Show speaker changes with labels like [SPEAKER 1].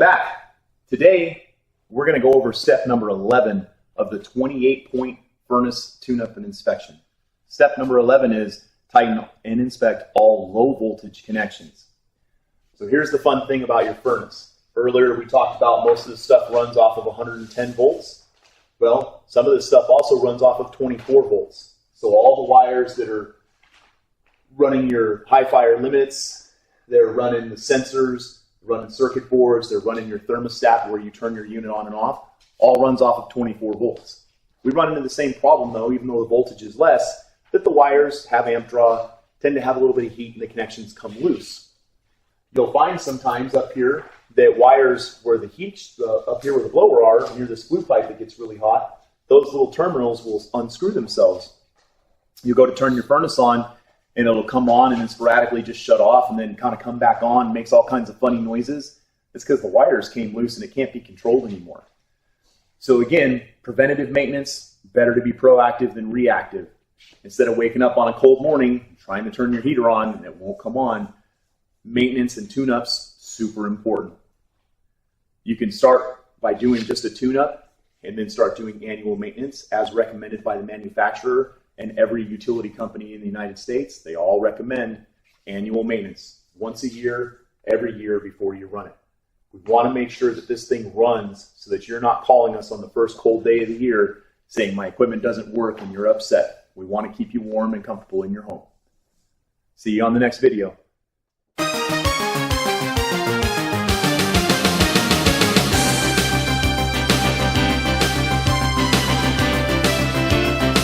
[SPEAKER 1] back. Today, we're going to go over step number 11 of the 28-point furnace tune-up and inspection. Step number 11 is tighten and inspect all low voltage connections. So here's the fun thing about your furnace. Earlier we talked about most of this stuff runs off of 110 volts. Well, some of this stuff also runs off of 24 volts. So all the wires that are running your high fire limits, they're running the sensors, running circuit boards, they're running your thermostat where you turn your unit on and off, all runs off of 24 volts. We run into the same problem though, even though the voltage is less, that the wires have amp draw, tend to have a little bit of heat and the connections come loose. You'll find sometimes up here that wires where the heat, up here where the blower are, near this flue pipe that gets really hot, those little terminals will unscrew themselves. You go to turn your furnace on and it'll come on and then sporadically just shut off and then kind of come back on and makes all kinds of funny noises. It's because the wires came loose and it can't be controlled anymore. So again, preventative maintenance, better to be proactive than reactive. Instead of waking up on a cold morning, trying to turn your heater on and it won't come on, maintenance and tune-ups, super important. You can start by doing just a tune-up and then start doing annual maintenance as recommended by the manufacturer and every utility company in the United States. They all recommend annual maintenance once a year, every year before you run it. We want to make sure that this thing runs so that you're not calling us on the first cold day of the year saying my equipment doesn't work and you're upset. We want to keep you warm and comfortable in your home. See you on the next video.